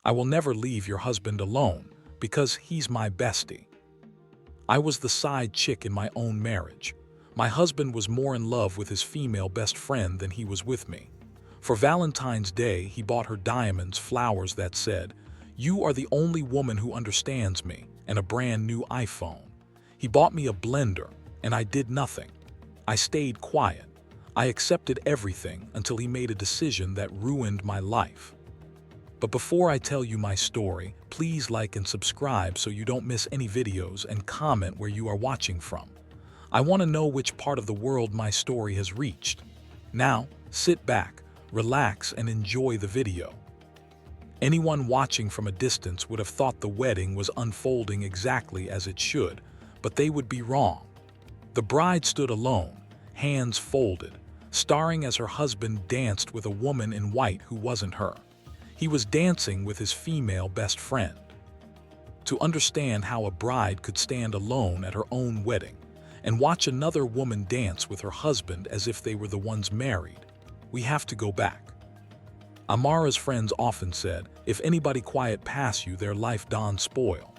I will never leave your husband alone because he's my bestie. I was the side chick in my own marriage. My husband was more in love with his female best friend than he was with me. For Valentine's Day, he bought her diamonds, flowers that said, "You are the only woman who understands me," and a brand new iPhone. He bought me a blender, and I did nothing. I stayed quiet. I accepted everything until he made a decision that ruined my life. But before I tell you my story, please like and subscribe so you don't miss any videos, and comment where you are watching from. I want to know which part of the world my story has reached. Now, sit back, relax, and enjoy the video. Anyone watching from a distance would have thought the wedding was unfolding exactly as it should, but they would be wrong. The bride stood alone, hands folded, staring as her husband danced with a woman in white who wasn't her. He was dancing with his female best friend. To understand how a bride could stand alone at her own wedding and watch another woman dance with her husband as if they were the ones married, we have to go back. Amara's friends often said, "If anybody quiet pass you, their life done spoil."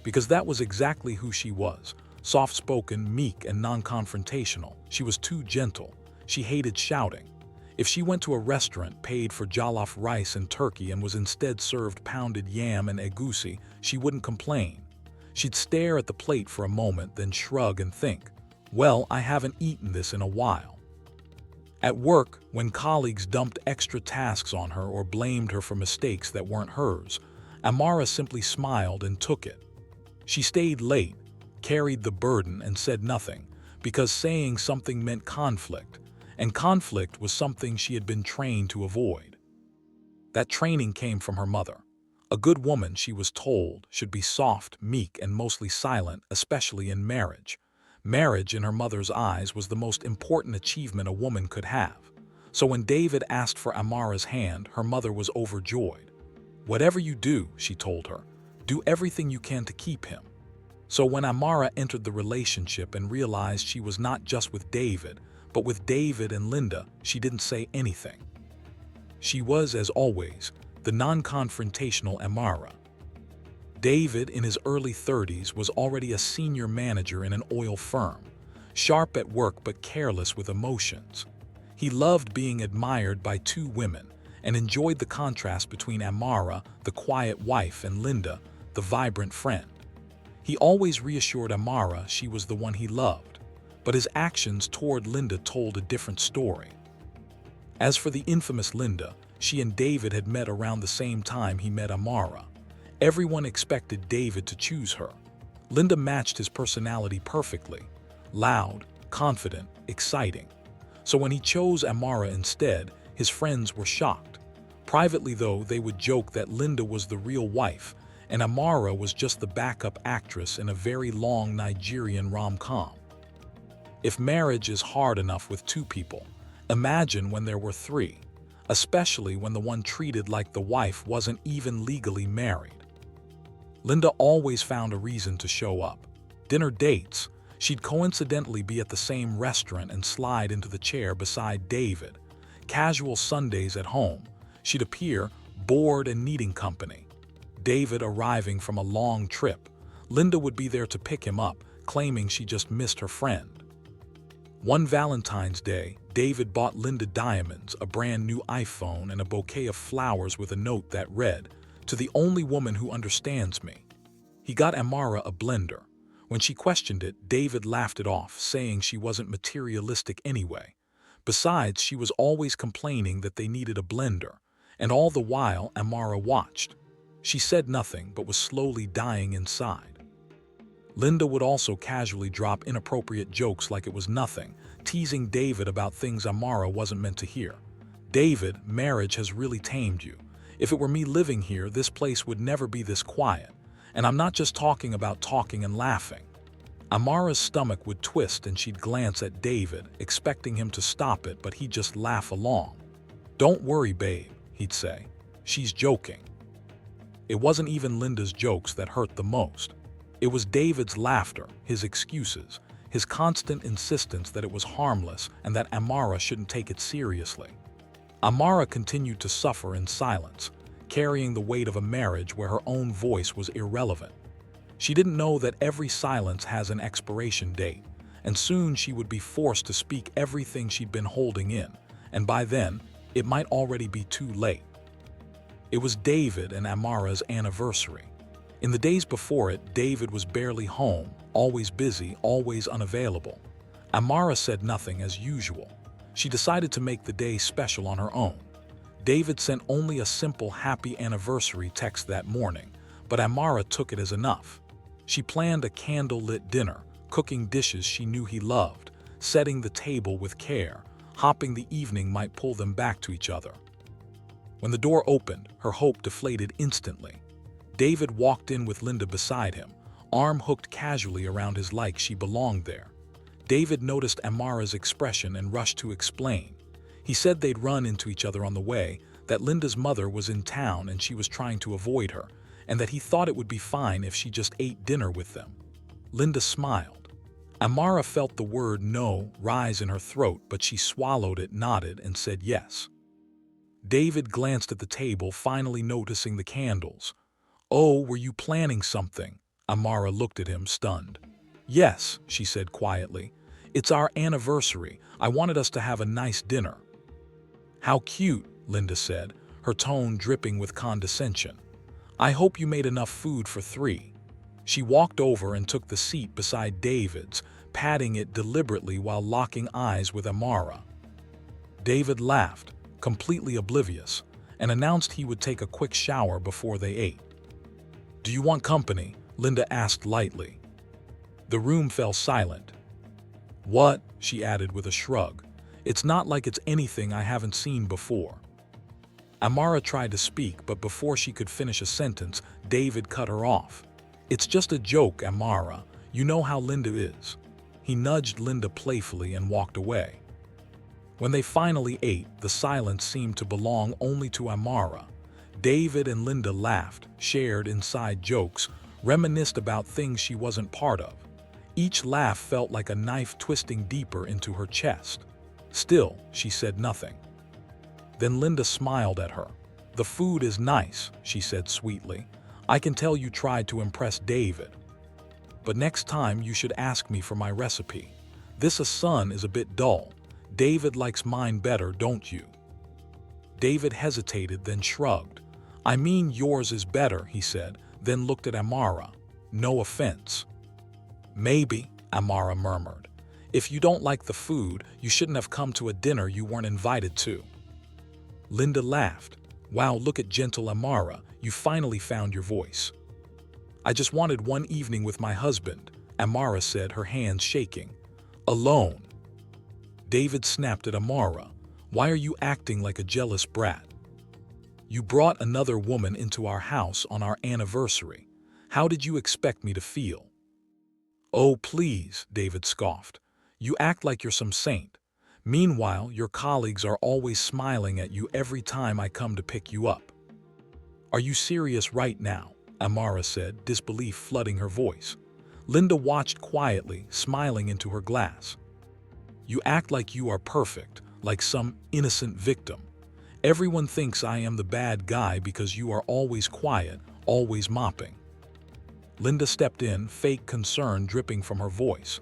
Because that was exactly who she was. Soft-spoken, meek, and non-confrontational. She was too gentle. She hated shouting. If she went to a restaurant, paid for jollof rice and turkey, and was instead served pounded yam and egusi, she wouldn't complain. She'd stare at the plate for a moment, then shrug and think, "Well, I haven't eaten this in a while." At work, when colleagues dumped extra tasks on her or blamed her for mistakes that weren't hers, Amara simply smiled and took it. She stayed late, carried the burden, and said nothing, because saying something meant conflict, and conflict was something she had been trained to avoid. That training came from her mother. A good woman, she was told, should be soft, meek, and mostly silent, especially in marriage. Marriage, in her mother's eyes, was the most important achievement a woman could have. So when David asked for Amara's hand, her mother was overjoyed. "Whatever you do," she told her, "do everything you can to keep him." So when Amara entered the relationship and realized she was not just with David, but with David and Linda, she didn't say anything. She was, as always, the non-confrontational Amara. David, in his early 30s, was already a senior manager in an oil firm, sharp at work but careless with emotions. He loved being admired by two women and enjoyed the contrast between Amara, the quiet wife, and Linda, the vibrant friend. He always reassured Amara she was the one he loved, but his actions toward Linda told a different story. As for the infamous Linda, she and David had met around the same time he met Amara. Everyone expected David to choose her. Linda matched his personality perfectly: loud, confident, exciting. So when he chose Amara instead, his friends were shocked. Privately, though, they would joke that Linda was the real wife, and Amara was just the backup actress in a very long Nigerian rom-com. If marriage is hard enough with two people, imagine when there were three, especially when the one treated like the wife wasn't even legally married. Linda always found a reason to show up. Dinner dates, she'd coincidentally be at the same restaurant and slide into the chair beside David. Casual Sundays at home, she'd appear, bored and needing company. David arriving from a long trip, Linda would be there to pick him up, claiming she just missed her friend. One Valentine's Day, David bought Linda diamonds, a brand new iPhone, and a bouquet of flowers with a note that read, "To the only woman who understands me." He got Amara a blender. When she questioned it, David laughed it off, saying she wasn't materialistic anyway. Besides, she was always complaining that they needed a blender, and all the while Amara watched. She said nothing, but was slowly dying inside. Linda would also casually drop inappropriate jokes like it was nothing, teasing David about things Amara wasn't meant to hear. "David, marriage has really tamed you. If it were me living here, this place would never be this quiet. And I'm not just talking about talking and laughing." Amara's stomach would twist and she'd glance at David, expecting him to stop it, but he'd just laugh along. "Don't worry, babe," he'd say. "She's joking." It wasn't even Linda's jokes that hurt the most. It was David's laughter, his excuses, his constant insistence that it was harmless and that Amara shouldn't take it seriously. Amara continued to suffer in silence, carrying the weight of a marriage where her own voice was irrelevant. She didn't know that every silence has an expiration date, and soon she would be forced to speak everything she'd been holding in, and by then, it might already be too late. It was David and Amara's anniversary. In the days before it, David was barely home, always busy, always unavailable. Amara said nothing as usual. She decided to make the day special on her own. David sent only a simple happy anniversary text that morning, but Amara took it as enough. She planned a candle-lit dinner, cooking dishes she knew he loved, setting the table with care, hoping the evening might pull them back to each other. When the door opened, her hope deflated instantly. David walked in with Linda beside him, arm hooked casually around his like she belonged there. David noticed Amara's expression and rushed to explain. He said they'd run into each other on the way, that Linda's mother was in town and she was trying to avoid her, and that he thought it would be fine if she just ate dinner with them. Linda smiled. Amara felt the word no rise in her throat, but she swallowed it, nodded, and said yes. David glanced at the table, finally noticing the candles. "Oh, were you planning something?" Amara looked at him, stunned. "Yes," she said quietly. "It's our anniversary. I wanted us to have a nice dinner." "How cute," Linda said, her tone dripping with condescension. "I hope you made enough food for 3. She walked over and took the seat beside David's, patting it deliberately while locking eyes with Amara. David laughed, completely oblivious, and announced he would take a quick shower before they ate. "Do you want company?" Linda asked lightly. The room fell silent. "What?" she added with a shrug. "It's not like it's anything I haven't seen before." Amara tried to speak, but before she could finish a sentence, David cut her off. "It's just a joke, Amara. You know how Linda is." He nudged Linda playfully and walked away. When they finally ate, the silence seemed to belong only to Amara. David and Linda laughed, shared inside jokes, reminisced about things she wasn't part of. Each laugh felt like a knife twisting deeper into her chest. Still, she said nothing. Then Linda smiled at her. "The food is nice," she said sweetly. "I can tell you tried to impress David. But next time you should ask me for my recipe. This son is a bit dull. David likes mine better, don't you?" David hesitated, then shrugged. "I mean yours is better," he said, then looked at Amara. "No offense." "Maybe," Amara murmured. "If you don't like the food, you shouldn't have come to a dinner you weren't invited to." Linda laughed. "Wow, look at gentle Amara, you finally found your voice." "I just wanted one evening with my husband," Amara said, her hands shaking. "Alone." David snapped at Amara. "Why are you acting like a jealous brat? You brought another woman into our house on our anniversary. How did you expect me to feel?" "Oh, please," David scoffed. "You act like you're some saint. Meanwhile, your colleagues are always smiling at you every time I come to pick you up." "Are you serious right now?" Amara said, disbelief flooding her voice. Linda watched quietly, smiling into her glass. "You act like you are perfect, like some innocent victim. Everyone thinks I am the bad guy because you are always quiet, always mopping." Linda stepped in, fake concern dripping from her voice.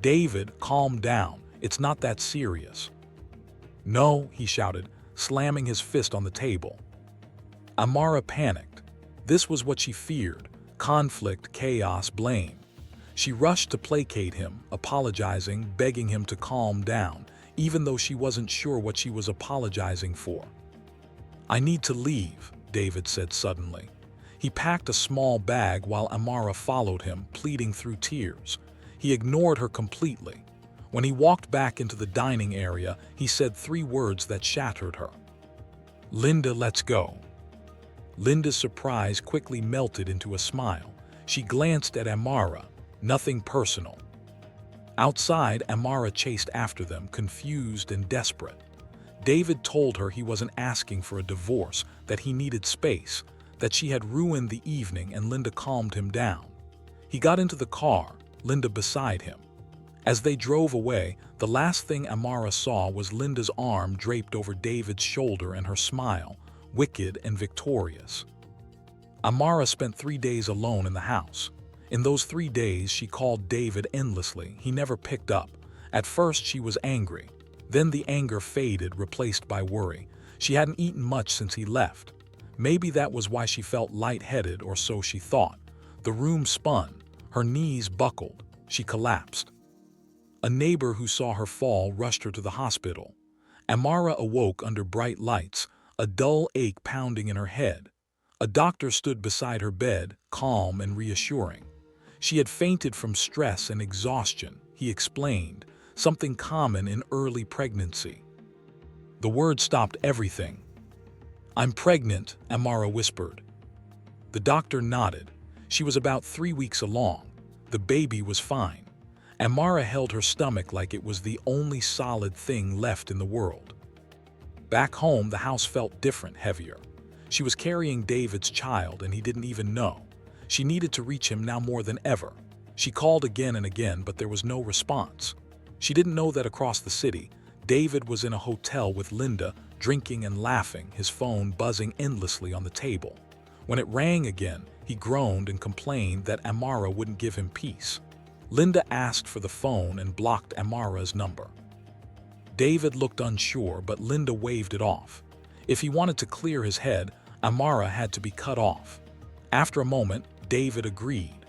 "David, calm down. It's not that serious." "No," he shouted, slamming his fist on the table. Amara panicked. This was what she feared: conflict, chaos, blame. She rushed to placate him, apologizing, begging him to calm down, even though she wasn't sure what she was apologizing for. "I need to leave," David said suddenly. He packed a small bag while Amara followed him, pleading through tears. He ignored her completely. When he walked back into the dining area, he said 3 words that shattered her. "Linda, let's go." Linda's surprise quickly melted into a smile. She glanced at Amara. Nothing personal. Outside, Amara chased after them, confused and desperate. David told her he wasn't asking for a divorce, that he needed space, that she had ruined the evening, and Linda calmed him down. He got into the car, Linda beside him. As they drove away, the last thing Amara saw was Linda's arm draped over David's shoulder and her smile, wicked and victorious. Amara spent 3 days alone in the house. In those 3 days, she called David endlessly. He never picked up. At first, she was angry. Then the anger faded, replaced by worry. She hadn't eaten much since he left. Maybe that was why she felt lightheaded, or so she thought. The room spun. Her knees buckled. She collapsed. A neighbor who saw her fall rushed her to the hospital. Amara awoke under bright lights, a dull ache pounding in her head. A doctor stood beside her bed, calm and reassuring. She had fainted from stress and exhaustion, he explained, something common in early pregnancy. The word stopped everything. "I'm pregnant," Amara whispered. The doctor nodded. She was about 3 weeks along. The baby was fine. Amara held her stomach like it was the only solid thing left in the world. Back home, the house felt different, heavier. She was carrying David's child, and he didn't even know. She needed to reach him now more than ever. She called again and again, but there was no response. She didn't know that across the city, David was in a hotel with Linda, drinking and laughing, his phone buzzing endlessly on the table. When it rang again, he groaned and complained that Amara wouldn't give him peace. Linda asked for the phone and blocked Amara's number. David looked unsure, but Linda waved it off. If he wanted to clear his head, Amara had to be cut off. After a moment, David agreed.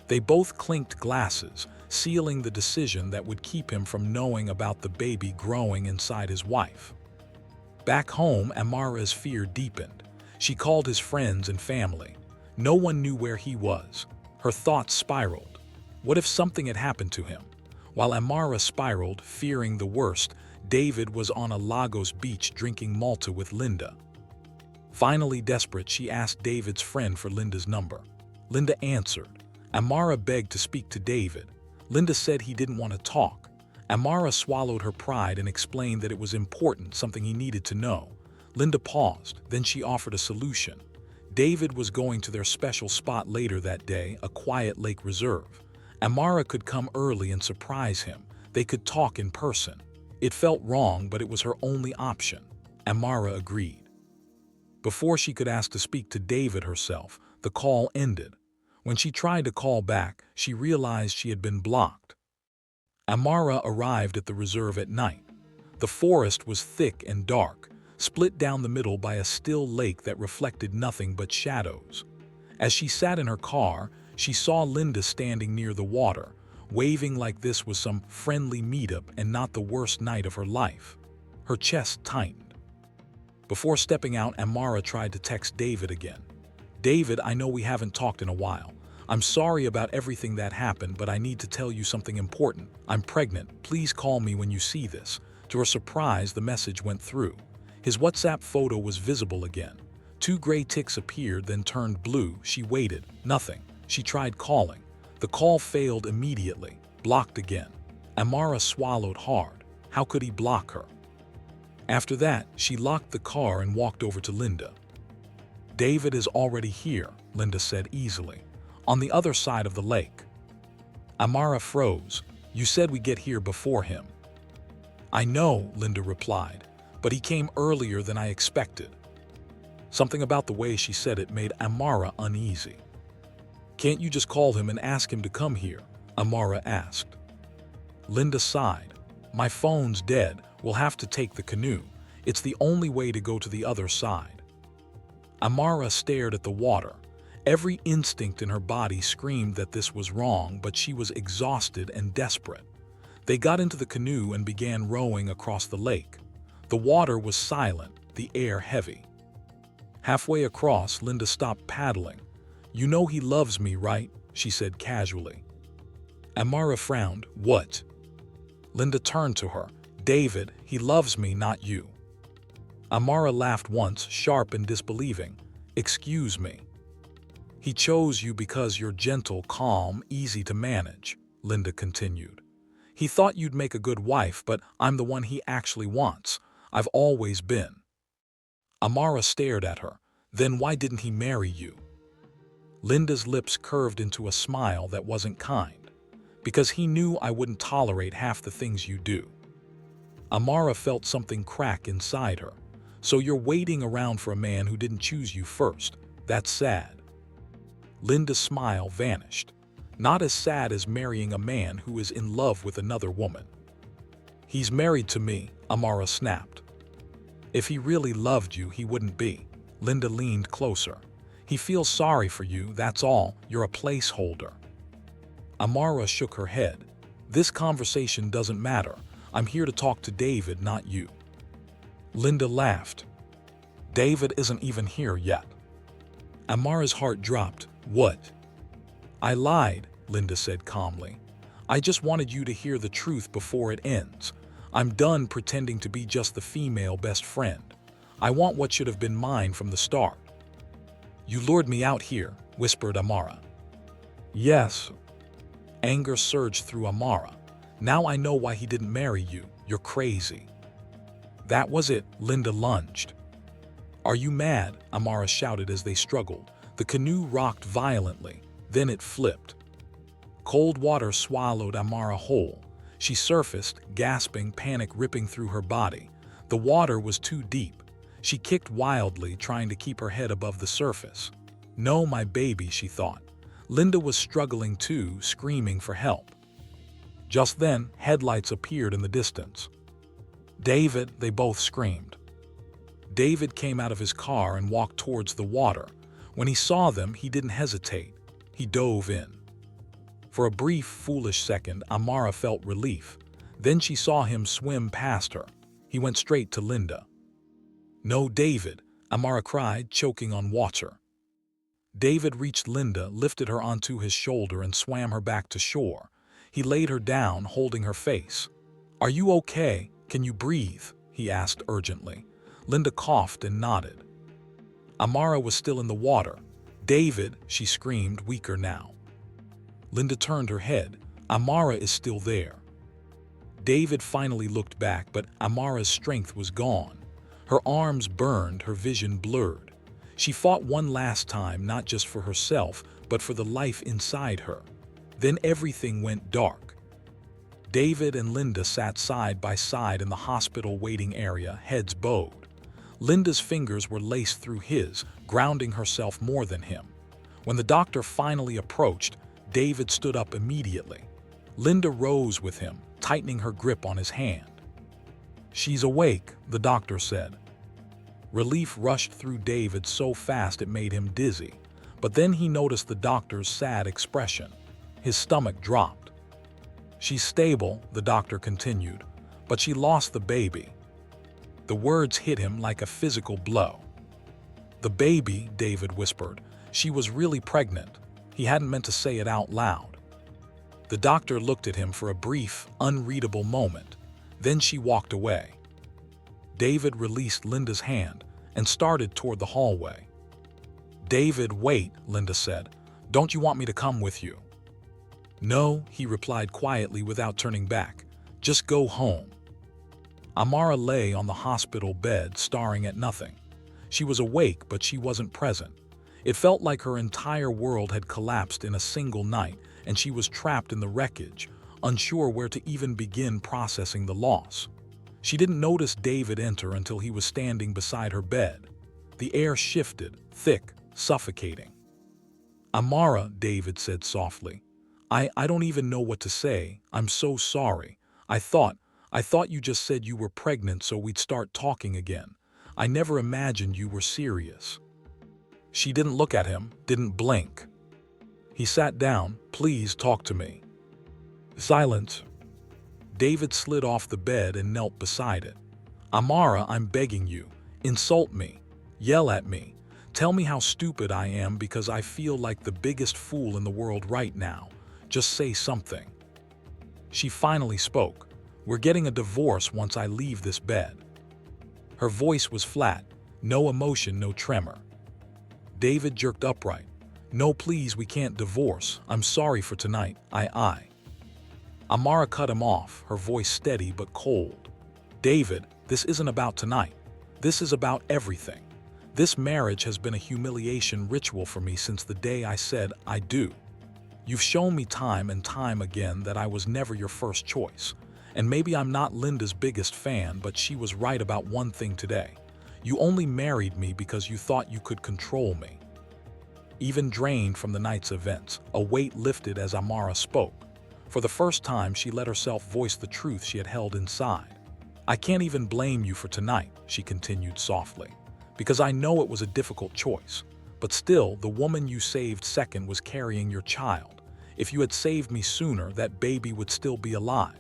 They both clinked glasses, sealing the decision that would keep him from knowing about the baby growing inside his wife. Back home, Amara's fear deepened. She called his friends and family. No one knew where he was. Her thoughts spiraled. What if something had happened to him? While Amara spiraled, fearing the worst, David was on a Lagos beach drinking Malta with Linda. Finally desperate, she asked David's friend for Linda's number. Linda answered. Amara begged to speak to David. Linda said he didn't want to talk. Amara swallowed her pride and explained that it was important, something he needed to know. Linda paused, then she offered a solution. David was going to their special spot later that day, a quiet lake reserve. Amara could come early and surprise him. They could talk in person. It felt wrong, but it was her only option. Amara agreed. Before she could ask to speak to David herself, the call ended. When she tried to call back, she realized she had been blocked. Amara arrived at the reserve at night. The forest was thick and dark, split down the middle by a still lake that reflected nothing but shadows. As she sat in her car, she saw Linda standing near the water, waving like this was some friendly meetup and not the worst night of her life. Her chest tightened. Before stepping out, Amara tried to text David again. "David, I know we haven't talked in a while. I'm sorry about everything that happened, but I need to tell you something important. I'm pregnant. Please call me when you see this." To her surprise, the message went through. His WhatsApp photo was visible again. 2 gray ticks appeared, then turned blue. She waited. Nothing. She tried calling. The call failed immediately. Blocked again. Amara swallowed hard. How could he block her? After that, she locked the car and walked over to Linda. "David is already here," Linda said easily. "On the other side of the lake." Amara froze. "You said we get here before him." "I know," Linda replied, "but he came earlier than I expected." Something about the way she said it made Amara uneasy. "Can't you just call him and ask him to come here?" Amara asked. Linda sighed. "My phone's dead. We'll have to take the canoe. It's the only way to go to the other side." Amara stared at the water. Every instinct in her body screamed that this was wrong, but she was exhausted and desperate. They got into the canoe and began rowing across the lake. The water was silent, the air heavy. Halfway across, Linda stopped paddling. "You know he loves me, right?" she said casually. Amara frowned. "What?" Linda turned to her. "David, he loves me, not you." Amara laughed once, sharp and disbelieving. "Excuse me." "He chose you because you're gentle, calm, easy to manage," Linda continued. "He thought you'd make a good wife, but I'm the one he actually wants. I've always been." Amara stared at her. "Then why didn't he marry you?" Linda's lips curved into a smile that wasn't kind. "Because he knew I wouldn't tolerate half the things you do." Amara felt something crack inside her. So you're waiting around for a man who didn't choose you first. That's sad. Linda's smile vanished. Not as sad as marrying a man who is in love with another woman. He's married to me, Amara snapped. If he really loved you, he wouldn't be. Linda leaned closer. He feels sorry for you, that's all. You're a placeholder. Amara shook her head. This conversation doesn't matter. I'm here to talk to David, not you. Linda laughed. David isn't even here yet. Amara's heart dropped. What? I lied, Linda said calmly. I just wanted you to hear the truth before it ends. I'm done pretending to be just the female best friend. I want what should have been mine from the start. You lured me out here, whispered Amara. Yes. Anger surged through Amara. Now I know why he didn't marry you. You're crazy. That was it, Linda lunged. Are you mad? Amara shouted as they struggled. The canoe rocked violently. Then it flipped. Cold water swallowed Amara whole. She surfaced, gasping, panic ripping through her body. The water was too deep. She kicked wildly, trying to keep her head above the surface. No, my baby, she thought. Linda was struggling too, screaming for help. Just then, headlights appeared in the distance. David, they both screamed. David came out of his car and walked towards the water. When he saw them, he didn't hesitate. He dove in. For a brief, foolish second, Amara felt relief. Then she saw him swim past her. He went straight to Linda. No, David, Amara cried, choking on water. David reached Linda, lifted her onto his shoulder and swam her back to shore. He laid her down, holding her face. Are you okay? Can you breathe? He asked urgently. Linda coughed and nodded. Amara was still in the water. David, she screamed, weaker now. Linda turned her head. Amara is still there. David finally looked back, but Amara's strength was gone. Her arms burned, her vision blurred. She fought one last time, not just for herself, but for the life inside her. Then everything went dark. David and Linda sat side by side in the hospital waiting area, heads bowed. Linda's fingers were laced through his, grounding herself more than him. When the doctor finally approached, David stood up immediately. Linda rose with him, tightening her grip on his hand. She's awake, the doctor said. Relief rushed through David so fast it made him dizzy. But then he noticed the doctor's sad expression. His stomach dropped. She's stable, the doctor continued, but she lost the baby. The words hit him like a physical blow. The baby, David whispered. She was really pregnant. He hadn't meant to say it out loud. The doctor looked at him for a brief, unreadable moment. Then she walked away. David released Linda's hand and started toward the hallway. David, wait, Linda said. Don't you want me to come with you? No, he replied quietly without turning back. Just go home. Amara lay on the hospital bed, staring at nothing. She was awake, but she wasn't present. It felt like her entire world had collapsed in a single night, and she was trapped in the wreckage, unsure where to even begin processing the loss. She didn't notice David enter until he was standing beside her bed. The air shifted, thick, suffocating. Amara, David said softly. I don't even know what to say. I'm so sorry. I thought you just said you were pregnant so we'd start talking again. I never imagined you were serious. She didn't look at him, didn't blink. He sat down. Please talk to me. Silence. David slid off the bed and knelt beside it. Amara, I'm begging you. Insult me. Yell at me. Tell me how stupid I am because I feel like the biggest fool in the world right now. Just say something. She finally spoke. We're getting a divorce once I leave this bed. Her voice was flat. No emotion, no tremor. David jerked upright. No, please, we can't divorce. I'm sorry for tonight. Amara cut him off, her voice steady but cold. David, this isn't about tonight. This is about everything. This marriage has been a humiliation ritual for me since the day I said I do. You've shown me time and time again that I was never your first choice. And maybe I'm not Linda's biggest fan, but she was right about one thing today. You only married me because you thought you could control me." Even drained from the night's events, a weight lifted as Amara spoke. For the first time, she let herself voice the truth she had held inside. "I can't even blame you for tonight," she continued softly, "because I know it was a difficult choice. But still, the woman you saved second was carrying your child. If you had saved me sooner, that baby would still be alive.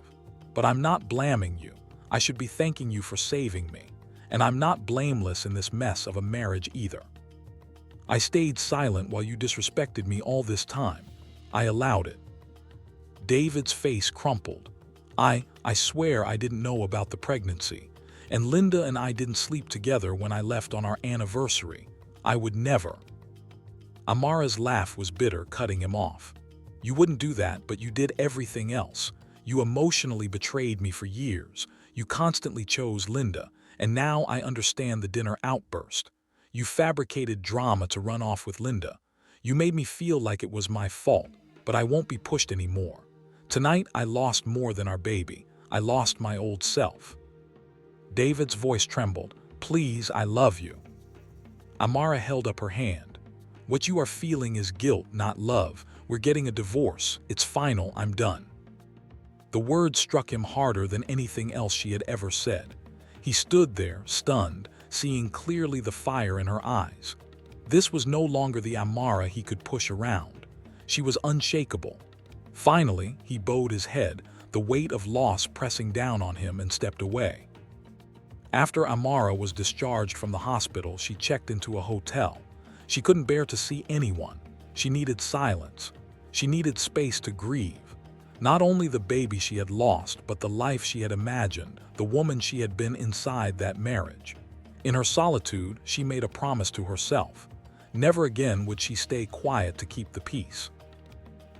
But I'm not blaming you. I should be thanking you for saving me. And I'm not blameless in this mess of a marriage either. I stayed silent while you disrespected me all this time. I allowed it." David's face crumpled. I swear I didn't know about the pregnancy. And Linda and I didn't sleep together when I left on our anniversary. I would never." Amara's laugh was bitter, cutting him off. "You wouldn't do that, but you did everything else. You emotionally betrayed me for years. You constantly chose Linda, and now I understand the dinner outburst. You fabricated drama to run off with Linda. You made me feel like it was my fault, but I won't be pushed anymore. Tonight I lost more than our baby. I lost my old self." David's voice trembled. "Please, I love you." Amara held up her hand. "What you are feeling is guilt, not love. We're getting a divorce. It's final. I'm done." The words struck him harder than anything else she had ever said. He stood there, stunned, seeing clearly the fire in her eyes. This was no longer the Amara he could push around. She was unshakable. Finally, he bowed his head, the weight of loss pressing down on him, and stepped away. After Amara was discharged from the hospital, she checked into a hotel. She couldn't bear to see anyone. She needed silence. She needed space to grieve. Not only the baby she had lost, but the life she had imagined, the woman she had been inside that marriage. In her solitude, she made a promise to herself. Never again would she stay quiet to keep the peace.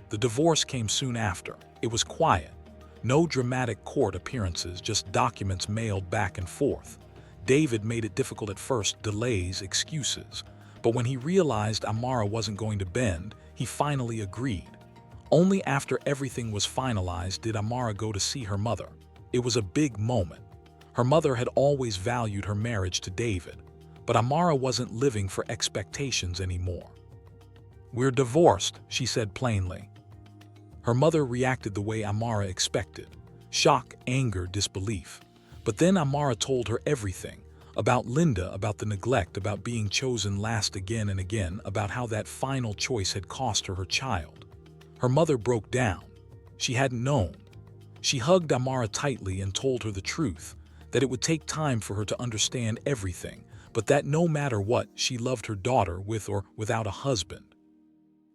The divorce came soon after. It was quiet. No dramatic court appearances, just documents mailed back and forth. David made it difficult at first, delays, excuses. But when he realized Amara wasn't going to bend, he finally agreed. Only after everything was finalized did Amara go to see her mother. It was a big moment. Her mother had always valued her marriage to David, but Amara wasn't living for expectations anymore. "We're divorced," she said plainly. Her mother reacted the way Amara expected. Shock, anger, disbelief. But then Amara told her everything. About Linda, about the neglect, about being chosen last again and again, about how that final choice had cost her her child. Her mother broke down. She hadn't known. She hugged Amara tightly and told her the truth, that it would take time for her to understand everything, but that no matter what, she loved her daughter with or without a husband.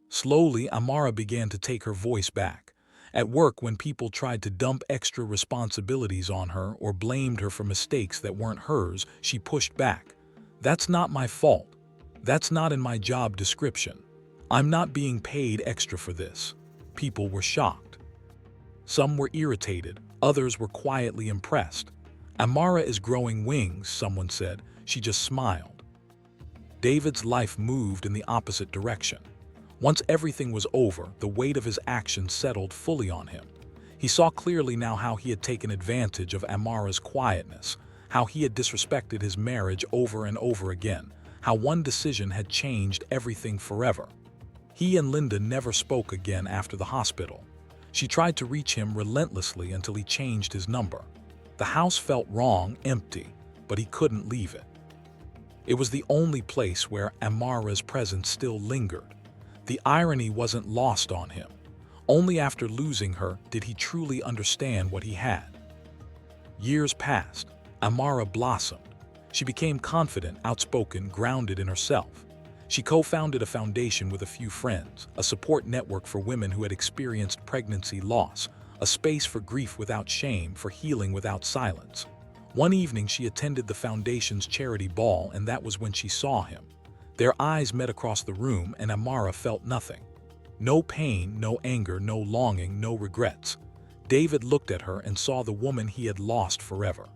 Slowly, Amara began to take her voice back. At work, when people tried to dump extra responsibilities on her or blamed her for mistakes that weren't hers, she pushed back. "That's not my fault. That's not in my job description. I'm not being paid extra for this." People were shocked. Some were irritated, others were quietly impressed. "Amara is growing wings," someone said. She just smiled. David's life moved in the opposite direction. Once everything was over, the weight of his actions settled fully on him. He saw clearly now how he had taken advantage of Amara's quietness, how he had disrespected his marriage over and over again, how one decision had changed everything forever. He and Linda never spoke again after the hospital. She tried to reach him relentlessly until he changed his number. The house felt wrong, empty, but he couldn't leave it. It was the only place where Amara's presence still lingered. The irony wasn't lost on him. Only after losing her did he truly understand what he had. Years passed. Amara blossomed. She became confident, outspoken, grounded in herself. She co-founded a foundation with a few friends, a support network for women who had experienced pregnancy loss, a space for grief without shame, for healing without silence. One evening she attended the foundation's charity ball, and that was when she saw him. Their eyes met across the room, and Amara felt nothing. No pain, no anger, no longing, no regrets. David looked at her and saw the woman he had lost forever.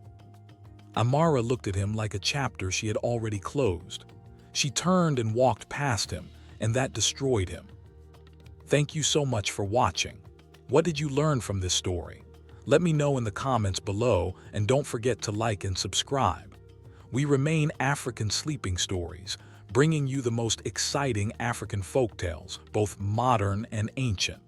Amara looked at him like a chapter she had already closed. She turned and walked past him, and that destroyed him. Thank you so much for watching. What did you learn from this story? Let me know in the comments below, and don't forget to like and subscribe. we remain African sleeping stories, bringing you the most exciting African folktales, both modern and ancient.